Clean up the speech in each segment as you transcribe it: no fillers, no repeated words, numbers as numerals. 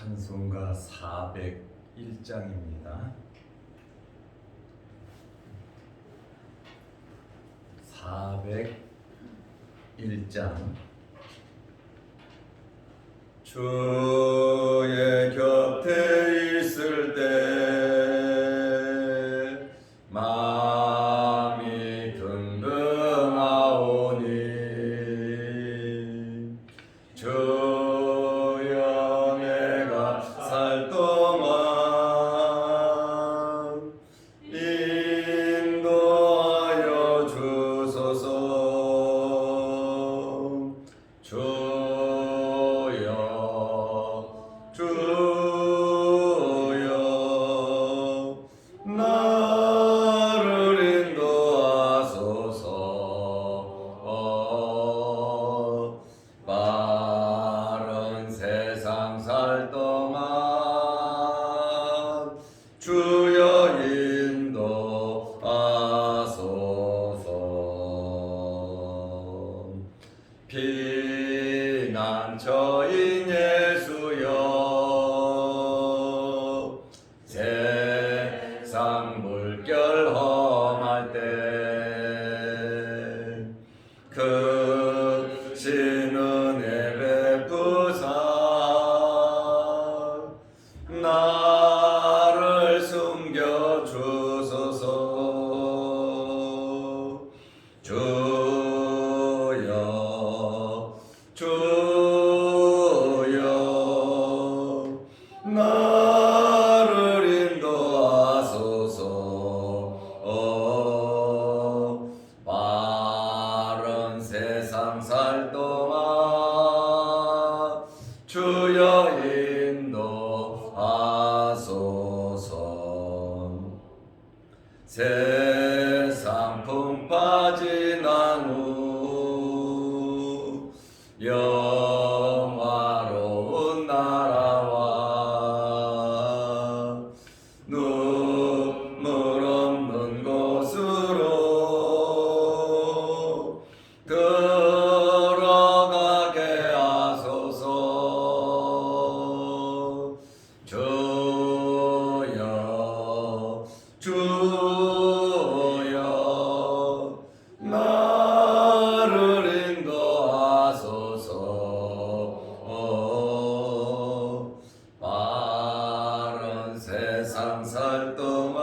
찬송가 401장입니다. 401장. 주의 곁에 있을 때 마음이 든든하오니 주여 내가 살 동안 인도하여 주소서. 주여 나를 인도하소서. 바른 세상 살 동안 주여 인도하소서. 피난처인 예수여 세상 물결 험할 때 크신 은혜 베푸사 나를 숨겨 주소서. 주여 나를 인도하소서. 바른 세상 살 동안 주여 인도하소서. 세상 풍 빠지난 후 영화로운 나라와 눈물 없는 곳으로 들어가게 하소서. 주여 나를 인도하소서. 바른 세상 살 동안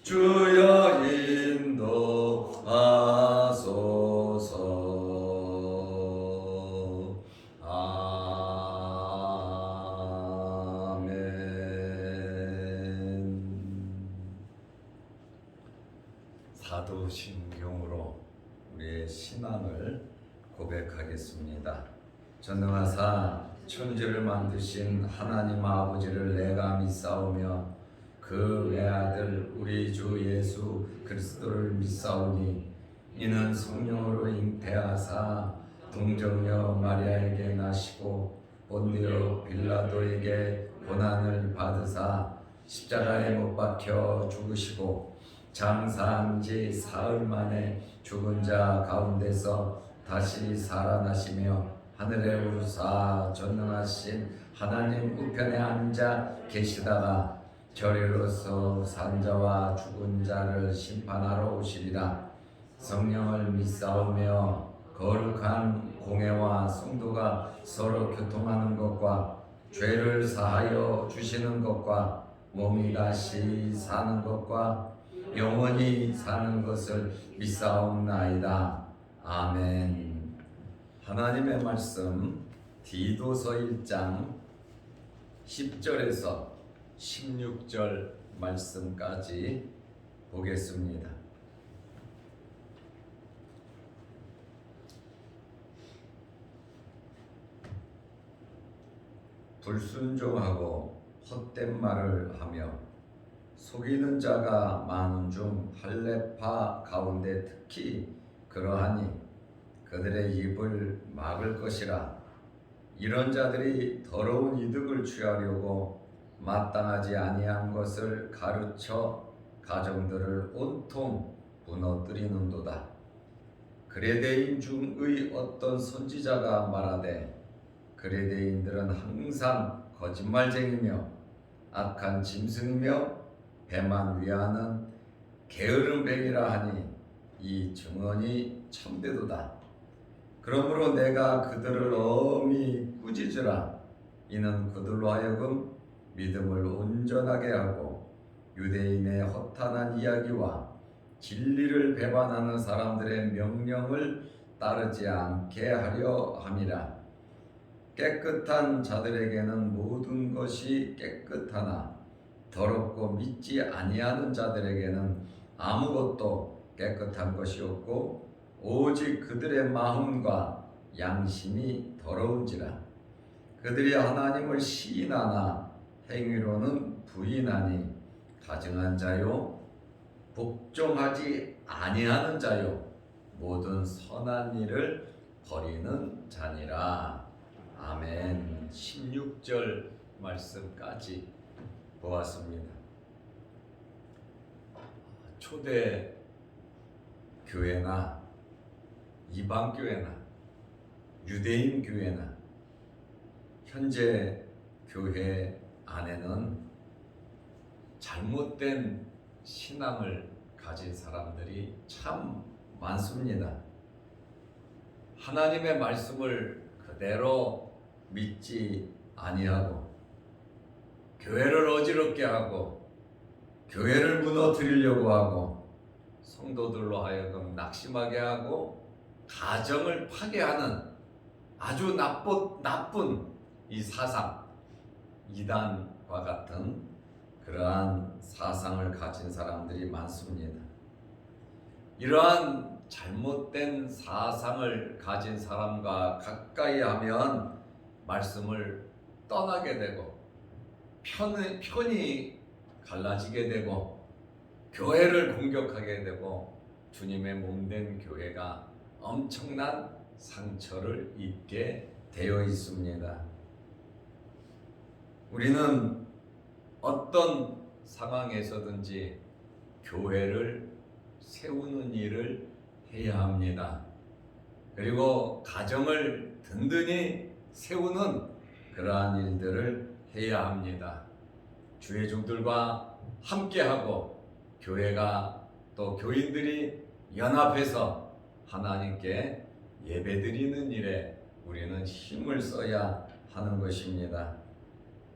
주여 인도하소서. 아멘. 사도신경으로 우리의 신앙을 고백하겠습니다. 전능하사 천지를 만드신 하나님 아버지를 내가 믿사오며 그 외아들 우리 주 예수 그리스도를 믿사오니 이는 성령으로 잉태하사 동정녀 마리아에게 나시고 본디오 빌라도에게 고난을 받으사 십자가에 못 박혀 죽으시고 장사한 지 사흘 만에 죽은 자 가운데서 다시 살아나시며 하늘에 오르사 전능하신 하나님 우편에 앉아 계시다가 저리로서 산자와 죽은 자를 심판하러 오시리라. 성령을 믿사오며 거룩한 공회와 성도가 서로 교통하는 것과 죄를 사하여 주시는 것과 몸이 다시 사는 것과 영원히 사는 것을 믿사옵나이다. 아멘. 하나님의 말씀 디도서 1장 10절에서 16절 말씀까지 보겠습니다. 불순종하고 헛된 말을 하며 속이는 자가 많은 중 할례파 가운데 특히 그러하니 그들의 입을 막을 것이라. 이런 자들이 더러운 이득을 취하려고 마땅하지 아니한 것을 가르쳐 가정들을 온통 무너뜨리는도다. 그레데인 중의 어떤 선지자가 말하되 그레데인들은 항상 거짓말쟁이며 악한 짐승이며 배만 위하는 게으름뱅이라 하니 이 증언이 참되도다. 그러므로 내가 그들을 엄히 꾸짖으라. 이는 그들로 하여금 믿음을 온전하게 하고 유대인의 허탄한 이야기와 진리를 배반하는 사람들의 명령을 따르지 않게 하려 함이라. 깨끗한 자들에게는 모든 것이 깨끗하나 더럽고 믿지 아니하는 자들에게는 아무것도 깨끗한 것이 없고 오직 그들의 마음과 양심이 더러운지라. 그들이 하나님을 시인하나 행위로는 부인하니 가증한 자요 복종하지 아니하는 자요 모든 선한 일을 버리는 자니라. 아멘. 16절 말씀까지 보았습니다. 초대 교회나 이방 교회나 유대인 교회나 현재 교회 안에는 잘못된 신앙을 가진 사람들이 참 많습니다. 하나님의 말씀을 그대로 믿지 아니하고 교회를 어지럽게 하고 교회를 무너뜨리려고 하고 성도들로 하여금 낙심하게 하고 가정을 파괴하는 아주 나쁜 이 사상, 이단과 같은 그러한 사상을 가진 사람들이 많습니다. 이러한 잘못된 사상을 가진 사람과 가까이 하면 말씀을 떠나게 되고 편이 갈라지게 되고 교회를 공격하게 되고 주님의 몸된 교회가 엄청난 상처를 입게 되어 있습니다. 우리는 어떤 상황에서든지 교회를 세우는 일을 해야 합니다. 그리고 가정을 든든히 세우는 그러한 일들을 해야 합니다. 주의 종들과 함께하고 교회가 또 교인들이 연합해서 하나님께 예배드리는 일에 우리는 힘을 써야 하는 것입니다.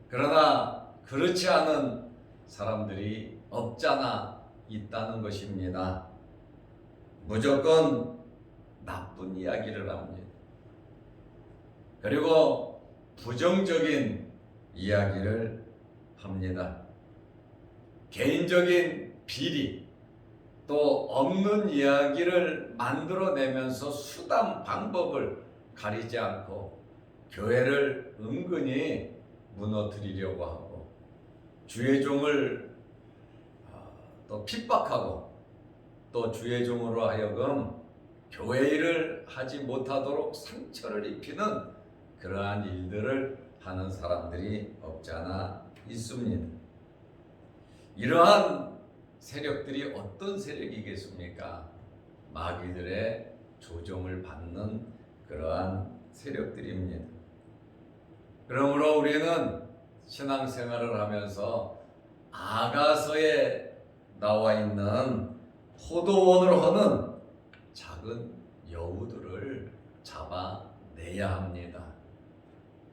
그러나 그렇지 않은 사람들이 없잖아 있다는 것입니다. 무조건 나쁜 이야기를 합니다. 그리고 부정적인 이야기를 합니다. 개인적인 비리, 또 없는 이야기를 만들어내면서 수단, 방법을 가리지 않고 교회를 은근히 무너뜨리려고 하고 주의 종을 또 핍박하고 또 주의 종으로 하여금 교회 일을 하지 못하도록 상처를 입히는 그러한 일들을 하는 사람들이 없지 않아 있습니다. 이러한 세력들이 어떤 세력이겠습니까? 마귀들의 조종을 받는 그러한 세력들입니다. 그러므로 우리는 신앙생활을 하면서 아가서에 나와 있는 포도원을 허는 작은 여우들을 잡아내야 합니다.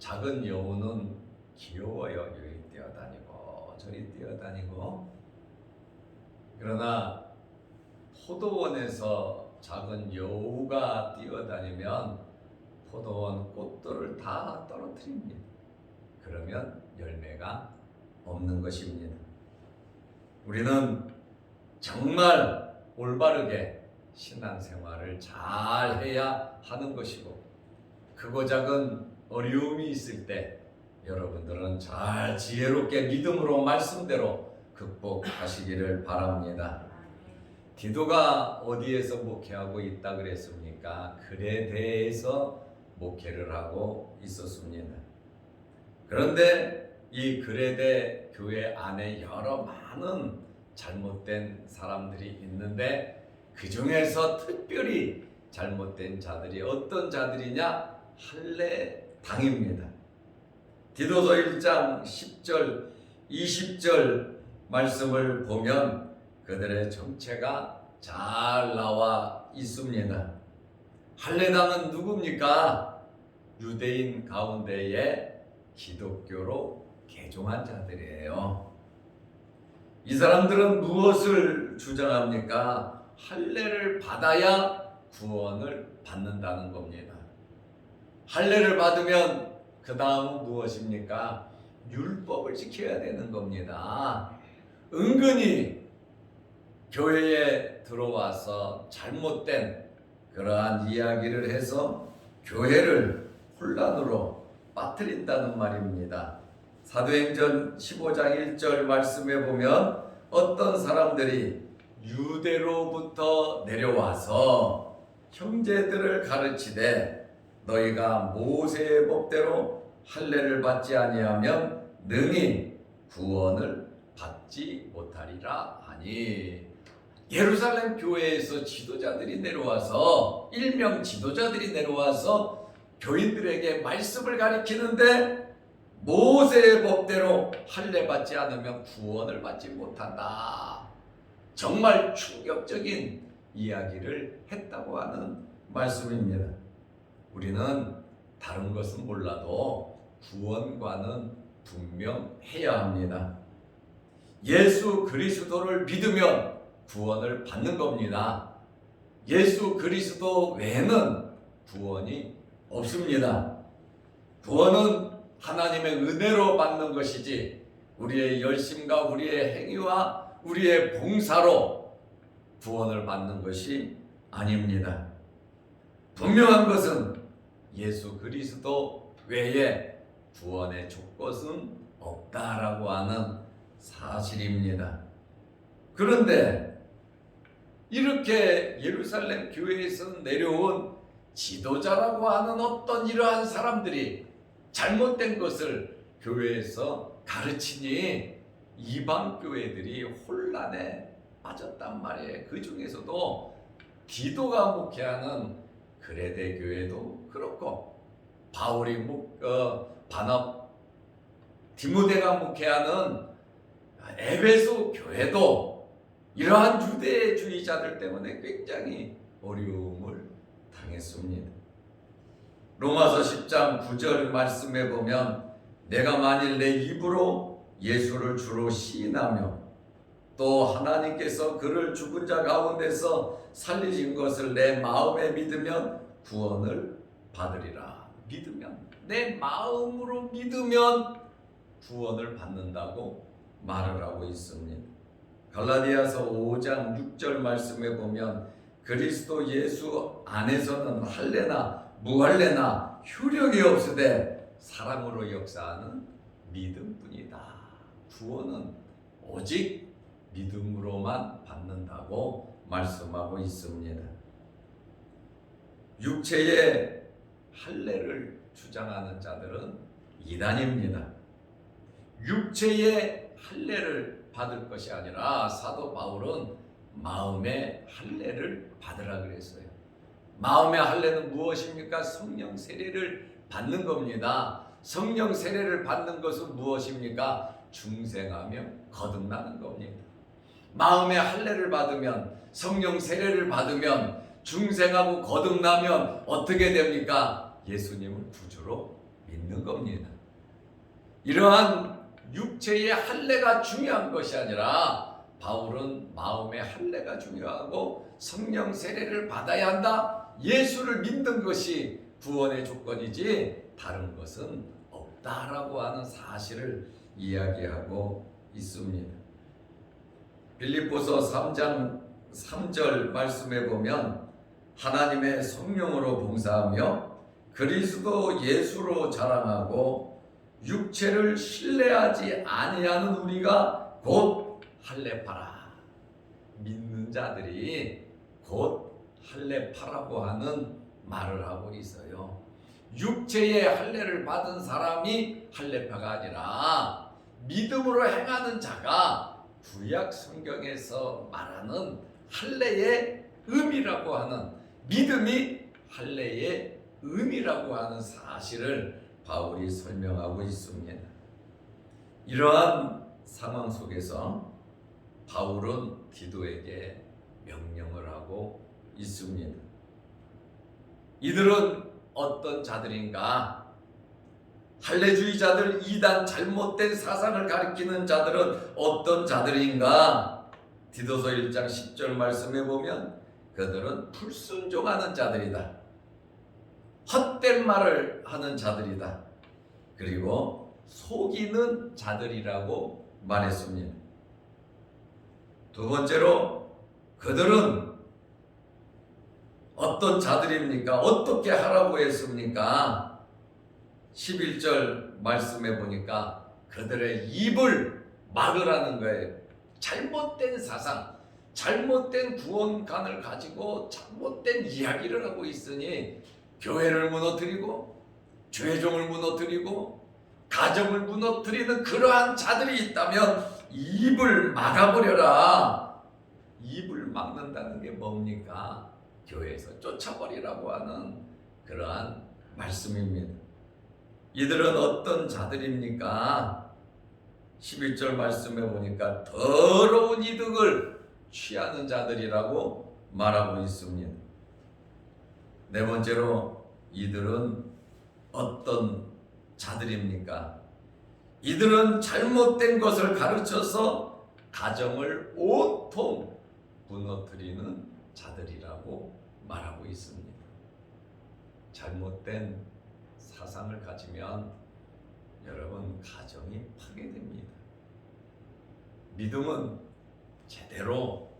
작은 여우는 귀여워요. 여기 뛰어다니고 저리 뛰어다니고. 그러나 포도원에서 작은 여우가 뛰어다니면 포도원 꽃들을 다 떨어뜨립니다. 그러면 열매가 없는 것입니다. 우리는 정말 올바르게 신앙생활을 잘 해야 하는 것이고 크고 작은 어려움이 있을 때 여러분들은 잘 지혜롭게 믿음으로 말씀대로 극복하시기를 바랍니다. 디도가 어디에서 목회하고 있다 그랬습니까? 그레데에서 목회를 하고 있었습니다. 그런데 이 그레데 교회 안에 여러 많은 잘못된 사람들이 있는데 그 중에서 특별히 잘못된 자들이 어떤 자들이냐? 할례 당입니다. 디도서 1장 10절 20절 말씀을 보면 그들의 정체가 잘 나와 있습니다. 할례당은 누굽니까? 유대인 가운데에 기독교로 개종한 자들이에요. 이 사람들은 무엇을 주장합니까? 할례를 받아야 구원을 받는다는 겁니다. 할례를 받으면 그 다음은 무엇입니까? 율법을 지켜야 되는 겁니다. 은근히 교회에 들어와서 잘못된 그러한 이야기를 해서 교회를 혼란으로 빠뜨린다는 말입니다. 사도행전 15장 1절 말씀에 보면 어떤 사람들이 유대로부터 내려와서 형제들을 가르치되 너희가 모세의 법대로 할례를 받지 아니하면 능히 구원을 받지 못하리라 하니, 예루살렘 교회에서 지도자들이 내려와서 일명 지도자들이 내려와서 교인들에게 말씀을 가르치는데 모세의 법대로 할례 받지 않으면 구원을 받지 못한다. 정말 충격적인 이야기를 했다고 하는 말씀입니다. 우리는 다른 것은 몰라도 구원과는 분명해야 합니다. 예수 그리스도를 믿으면 구원을 받는 겁니다. 예수 그리스도 외에는 구원이 없습니다. 구원은 하나님의 은혜로 받는 것이지 우리의 열심과 우리의 행위와 우리의 봉사로 구원을 받는 것이 아닙니다. 분명한 것은 예수 그리스도 외에 구원의 조건은 없다라고 하는 사실입니다. 그런데 이렇게 예루살렘 교회에서 내려온 지도자라고 하는 어떤 이러한 사람들이 잘못된 것을 교회에서 가르치니 이방 교회들이 혼란에 빠졌단 말이에요. 그 중에서도 디도가 목회하는 그레데 교회도 그렇고 바울이 디모데가 목회하는 에베소 교회도 이러한 유대주의자들 때문에 굉장히 어려움을 당했습니다. 로마서 10장 9절 말씀에 보면 내가 만일 내 입으로 예수를 주로 시인하며 또 하나님께서 그를 죽은 자 가운데서 살리신 것을 내 마음에 믿으면 구원을 받으리라. 믿으면, 내 마음으로 믿으면 구원을 받는다고 말을 하고 있습니다. 갈라디아서 5장 6절 말씀에 보면 그리스도 예수 안에서는 할례나 무할례나 효력이 없으되 사랑으로 역사하는 믿음뿐이다. 구원은 오직 믿음으로만 받는다고 말씀하고 있습니다. 육체의 할례를 주장하는 자들은 이단입니다. 육체의 할례를 받을 것이 아니라 사도 바울은 마음의 할례를 받으라 그랬어요. 마음의 할례는 무엇입니까? 성령 세례를 받는 겁니다. 성령 세례를 받는 것은 무엇입니까? 중생하며 거듭나는 겁니다. 마음의 할례를 받으면, 성령 세례를 받으면, 중생하고 거듭나면 어떻게 됩니까? 예수님을 구주로 믿는 겁니다. 이러한 육체의 할례가 중요한 것이 아니라 바울은 마음의 할례가 중요하고 성령 세례를 받아야 한다. 예수를 믿는 것이 구원의 조건이지 다른 것은 없다라고 하는 사실을 이야기하고 있습니다. 빌립보서 3장 3절 말씀에 보면 하나님의 성령으로 봉사하며 그리스도 예수로 자랑하고 육체를 신뢰하지 아니하는 우리가 곧 할례파라. 믿는 자들이 곧 할례파라고 하는 말을 하고 있어요. 육체의 할례를 받은 사람이 할례파가 아니라 믿음으로 행하는 자가 구약 성경에서 말하는 할례의 의미라고 하는, 믿음이 할례의 의미라고 하는 사실을 바울이 설명하고 있습니다. 이러한 상황 속에서 바울은 디도에게 명령을 하고 있습니다. 이들은 어떤 자들인가? 할례주의자들, 이단 잘못된 사상을 가리키는 자들은 어떤 자들인가? 디도서 1장 10절 말씀해 보면 그들은 불순종하는 자들이다. 헛된 말을 하는 자들이다. 그리고 속이는 자들이라고 말했습니다. 두 번째로 그들은 어떤 자들입니까? 어떻게 하라고 했습니까? 11절 말씀해 보니까 그들의 입을 막으라는 거예요. 잘못된 사상, 잘못된 구원관을 가지고 잘못된 이야기를 하고 있으니 교회를 무너뜨리고 죄종을 무너뜨리고 가정을 무너뜨리는 그러한 자들이 있다면 입을 막아버려라. 입을 막는다는 게 뭡니까? 교회에서 쫓아버리라고 하는 그러한 말씀입니다. 이들은 어떤 자들입니까? 11절 말씀해 보니까 더러운 이득을 취하는 자들이라고 말하고 있습니다. 네 번째로 이들은 어떤 자들입니까? 이들은 잘못된 것을 가르쳐서 가정을 온통 무너뜨리는 자들이라고 말하고 있습니다. 잘못된 사상을 가지면 여러분 가정이 파괴됩니다. 믿음은 제대로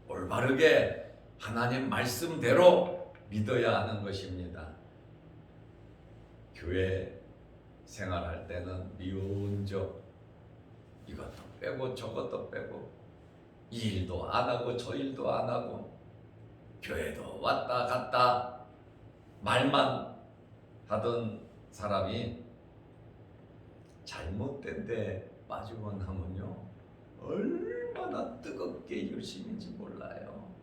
올바르게 하나님 말씀대로 믿어야 하는 것입니다. 교회 생활할 때는 미운적 이것도 빼고 저것도 빼고 이 일도 안 하고 저 일도 안 하고 교회도 왔다 갔다 말만 하던 사람이 잘못된 데 빠지고 나면요 얼마나 뜨겁게 열심인지 몰라요.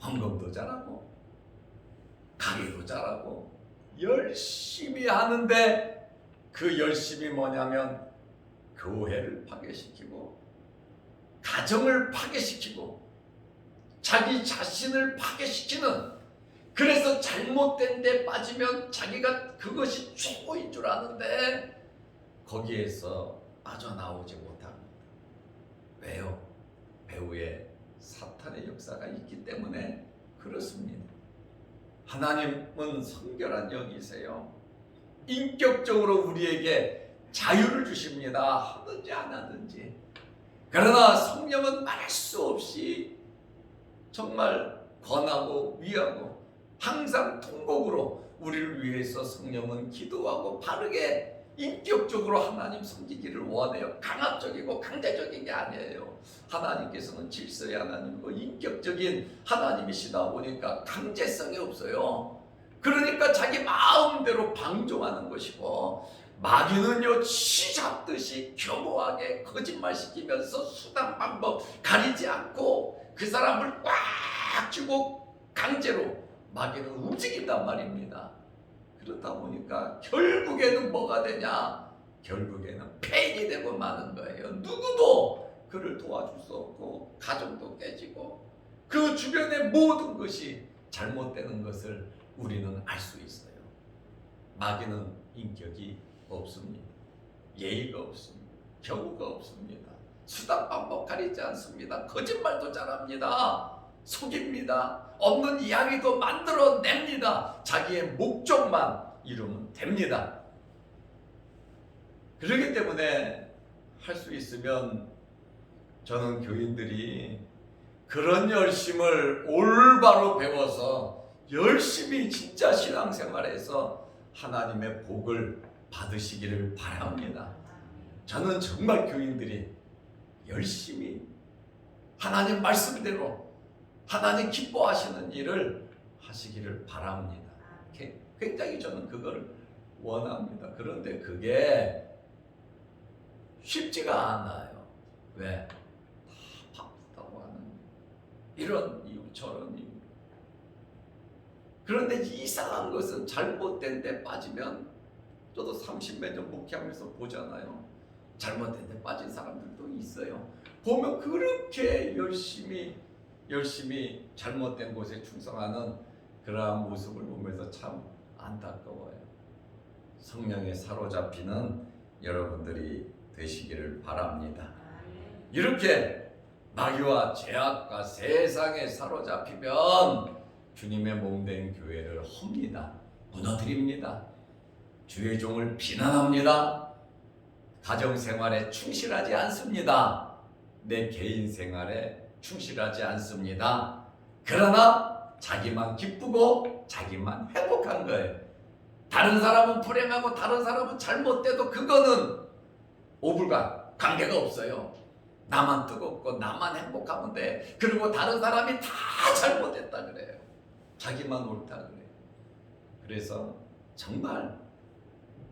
헌금도 잘하고 가게도 잘하고 열심히 하는데 그 열심이 뭐냐면 교회를 파괴시키고 가정을 파괴시키고 자기 자신을 파괴시키는, 그래서 잘못된 데 빠지면 자기가 그것이 최고인 줄 아는데 거기에서 빠져나오지 못합니다. 왜요? 배후에 사탄의 역사가 있기 때문에 그렇습니다. 하나님은 성결한 영이세요. 인격적으로 우리에게 자유를 주십니다. 하든지 안 하든지. 그러나 성령은 말할 수 없이 정말 권하고 위하고 항상 통곡으로 우리를 위해서 성령은 기도하고 바르게 인격적으로 하나님 섬기기를 원해요. 강압적이고 강제적인 게 아니에요. 하나님께서는 질서의 하나님이고 인격적인 하나님이시다 보니까 강제성이 없어요. 그러니까 자기 마음대로 방종하는 것이고, 마귀는요 쥐 잡듯이 교모하게 거짓말시키면서 수단 방법 가리지 않고 그 사람을 꽉 쥐고 강제로 마귀는 움직인단 말입니다. 그렇다 보니까 결국에는 뭐가 되냐? 결국에는 폐인이 되고 마는 거예요. 누구도 그를 도와줄 수 없고 가정도 깨지고 그 주변의 모든 것이 잘못되는 것을 우리는 알 수 있어요. 마귀는 인격이 없습니다. 예의가 없습니다. 경우가 없습니다. 수단 방법 가리지 않습니다. 거짓말도 잘합니다. 속입니다. 없는 이야기도 만들어냅니다. 자기의 목적만 이루면 됩니다. 그렇기 때문에 할 수 있으면 저는 교인들이 그런 열심을 올바로 배워서 열심히 진짜 신앙생활에서 하나님의 복을 받으시기를 바랍니다. 저는 정말 교인들이 열심히 하나님 말씀대로 하나님 기뻐하시는 일을 하시기를 바랍니다. 굉장히 저는 그걸 원합니다. 그런데 그게 쉽지가 않아요. 왜? 다 바쁘다고 하는 이런 이유 저런 이유. 그런데 이상한 것은 잘못된 데 빠지면, 저도 30몇 년 목회하면서 보잖아요. 잘못된 데 빠진 사람들도 있어요. 보면 그렇게 열심히 잘못된 곳에 충성하는 그러한 모습을 보면서 참 안타까워요. 성령에 사로잡히는 여러분들이 되시기를 바랍니다. 이렇게 마귀와 죄악과 세상에 사로잡히면 주님의 몸된 교회를 헙니다. 무너뜨립니다. 주의 종을 비난합니다. 가정생활에 충실하지 않습니다. 내 개인 생활에 충실하지 않습니다. 그러나 자기만 기쁘고 자기만 행복한 거예요. 다른 사람은 불행하고 다른 사람은 잘못돼도 그거는 오불간 관계가 없어요. 나만 뜨겁고 나만 행복하면 돼. 그리고 다른 사람이 다 잘못했다 그래요. 자기만 옳다 그래요. 그래서 정말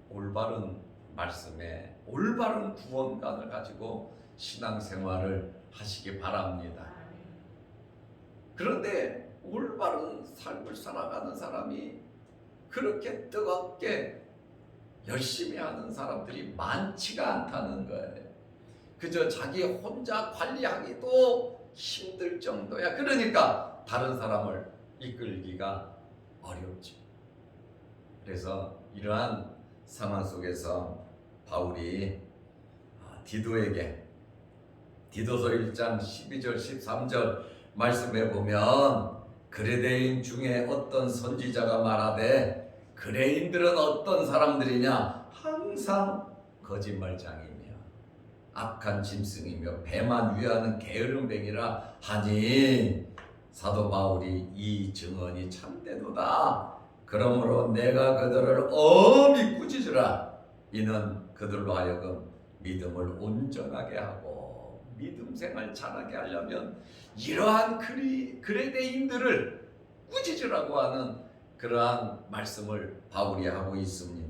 올바른 말씀에 올바른 구원관을 가지고 신앙생활을 하시기 바랍니다. 그런데 올바른 삶을 살아가는 사람이 그렇게 뜨겁게 열심히 하는 사람들이 많지가 않다는 거예요. 그저 자기 혼자 관리하기도 힘들 정도야. 그러니까 다른 사람을 이끌기가 어렵죠. 그래서 이러한 상황 속에서 바울이 디도에게 디도서 1장 12절 13절 말씀해 보면, 그레데인 중에 어떤 선지자가 말하되 그레인들은 어떤 사람들이냐, 항상 거짓말장이며 악한 짐승이며 배만 위하는 게으름뱅이라 하니, 사도 바울이 이 증언이 참되도다. 그러므로 내가 그들을 엄히 꾸짖으라. 이는 그들로 하여금 믿음을 온전하게 하고 믿음 생활 잘하게 하려면 이러한 그레데인들을 꾸짖으라고 하는 그러한 말씀을 바울이 하고 있습니다.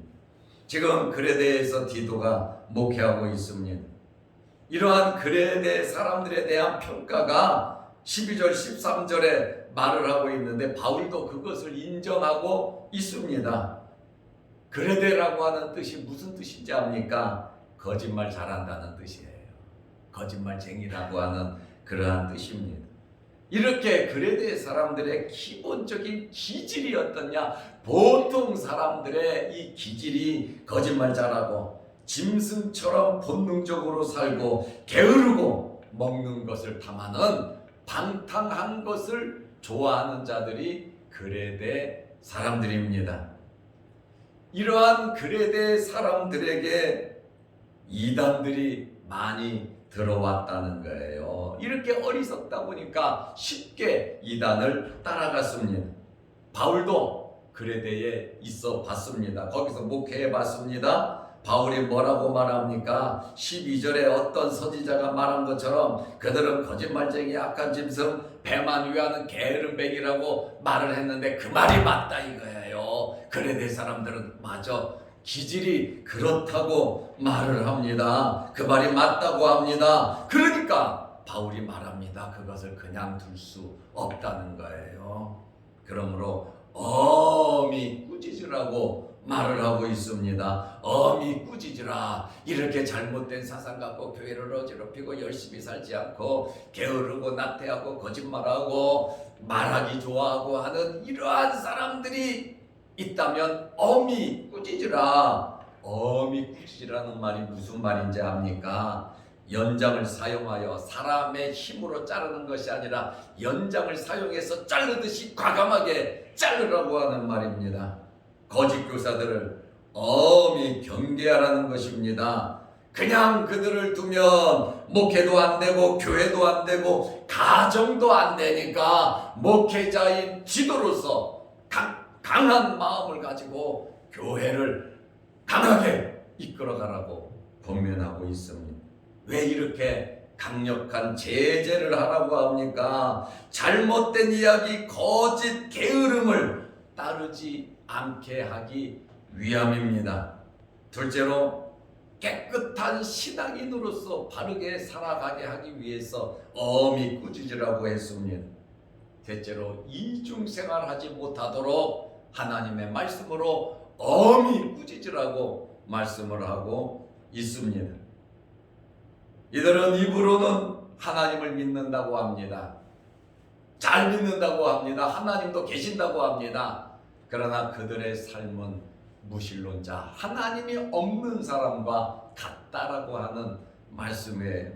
지금 그레데에서 디도가 목회하고 있습니다. 이러한 그레데 사람들에 대한 평가가 12절 13절에 말을 하고 있는데 바울도 그것을 인정하고 있습니다. 그레데라고 하는 뜻이 무슨 뜻인지 압니까? 거짓말 잘한다는 뜻이에요. 거짓말쟁이라고 하는 그러한 뜻입니다. 이렇게 그레데 사람들의 기본적인 기질이 어떠냐? 보통 사람들의 이 기질이 거짓말 잘하고 짐승처럼 본능적으로 살고 게으르고 먹는 것을 탐하는 방탕한 것을 좋아하는 자들이 그레데 사람들입니다. 이러한 그레데 사람들에게 이단들이 많이 들어왔다는 거예요. 이렇게 어리석다 보니까 쉽게 이단을 따라갔습니다. 바울도 그레데에 있어 봤습니다. 거기서 목회해 봤습니다. 바울이 뭐라고 말합니까? 12절에 어떤 선지자가 말한 것처럼 그들은 거짓말쟁이, 악한 짐승, 배만 위하는 게으름뱅이라고 말을 했는데 그 말이 맞다 이거예요. 그레데 사람들은 맞아, 기질이 그렇다고 말을 합니다. 그 말이 맞다고 합니다. 그러니까 바울이 말합니다. 그것을 그냥 둘 수 없다는 거예요. 그러므로 엄히 꾸짖으라고 말을 하고 있습니다. 엄히 꾸짖으라. 이렇게 잘못된 사상 갖고 교회를 어지럽히고 열심히 살지 않고 게으르고 나태하고 거짓말하고 말하기 좋아하고 하는 이러한 사람들이 있다면 엄히 꾸짖으라. 엄히 꾸짖으라는 말이 무슨 말인지 압니까? 연장을 사용하여 사람의 힘으로 자르는 것이 아니라 연장을 사용해서 자르듯이 과감하게 자르라고 하는 말입니다. 거짓 교사들을 엄히 경계하라는 것입니다. 그냥 그들을 두면 목회도 안 되고 교회도 안 되고 가정도 안 되니까 목회자인 지도로서 강한 마음을 가지고 교회를 강하게 이끌어가라고 권면하고 있습니다. 왜 이렇게 강력한 제재를 하라고 합니까? 잘못된 이야기, 거짓 게으름을 따르지 않게 하기 위함입니다. 둘째로 깨끗한 신앙인으로서 바르게 살아가게 하기 위해서 엄히 꾸짖으라고 했습니다. 셋째로 이중생활하지 못하도록 하나님의 말씀으로 엄히 꾸짖으라고 말씀을 하고 있습니다. 이들은 입으로는 하나님을 믿는다고 합니다. 잘 믿는다고 합니다. 하나님도 계신다고 합니다. 그러나 그들의 삶은 무신론자, 하나님이 없는 사람과 같다라고 하는 말씀이에요.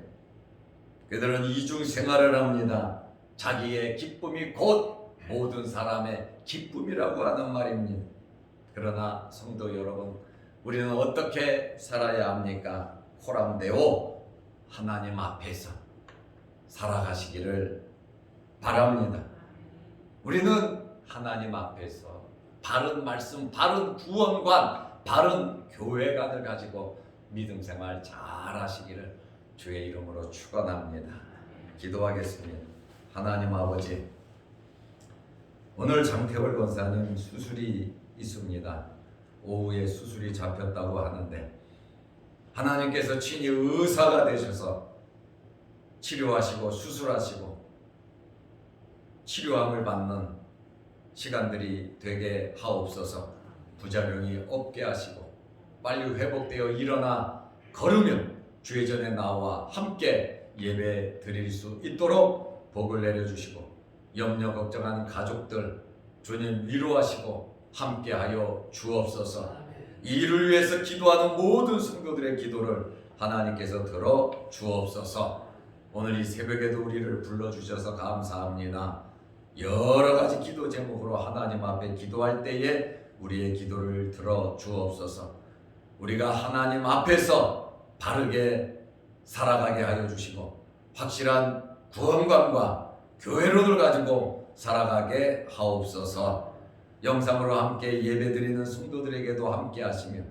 그들은 이중생활을 합니다. 자기의 기쁨이 곧 모든 사람의 기쁨이라고 하는 말입니다. 그러나 성도 여러분, 우리는 어떻게 살아야 합니까? 호람되오 하나님 앞에서 살아가시기를 바랍니다. 우리는 하나님 앞에서 바른 말씀, 바른 구원관, 바른 교회관을 가지고 믿음 생활 잘 하시기를 주의 이름으로 축원합니다. 기도하겠습니다. 하나님 아버지, 오늘 장태월 권사님 수술이 있습니다. 오후에 수술이 잡혔다고 하는데 하나님께서 친히 의사가 되셔서 치료하시고 수술하시고 치료함을 받는 시간들이 되게 하옵소서. 부작용이 없게 하시고 빨리 회복되어 일어나 걸으면 주의 전에 나와 함께 예배 드릴 수 있도록 복을 내려주시고 염려 걱정하는 가족들 주님 위로하시고 함께하여 주옵소서. 이 일을 위해서 기도하는 모든 성도들의 기도를 하나님께서 들어 주옵소서. 오늘 이 새벽에도 우리를 불러주셔서 감사합니다. 여러 가지 기도 제목으로 하나님 앞에 기도할 때에 우리의 기도를 들어 주옵소서. 우리가 하나님 앞에서 바르게 살아가게 하여 주시고 확실한 구원관과 교회론을 가지고 살아가게 하옵소서. 영상으로 함께 예배드리는 성도들에게도 함께 하시며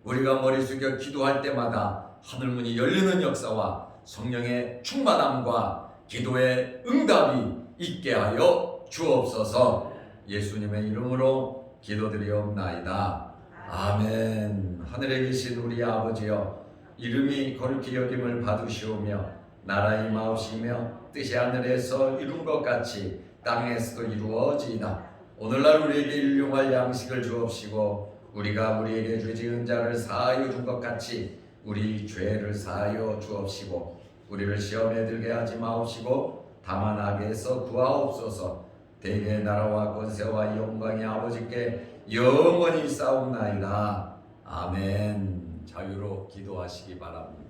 우리가 머리 숙여 기도할 때마다 하늘문이 열리는 역사와 성령의 충만함과 기도의 응답이 있게 하여 주옵소서. 예수님의 이름으로 기도드리옵나이다. 아멘. 하늘에 계신 우리 아버지여, 이름이 거룩히 여김을 받으시오며 나라 임하옵시며 뜻이 하늘에서 이룬 것 같이 땅에서도 이루어지이다. 오늘날 우리에게 일용할 양식을 주옵시고 우리가 우리에게 죄 지은 자를 사하여 준 것 같이 우리 죄를 사하여 주옵시고 우리를 시험에 들게 하지 마옵시고 다만 악에서 구하옵소서. 대개의 나라와 권세와 영광이 아버지께 영원히 싸움나이다. 아멘. 자유로 기도하시기 바랍니다.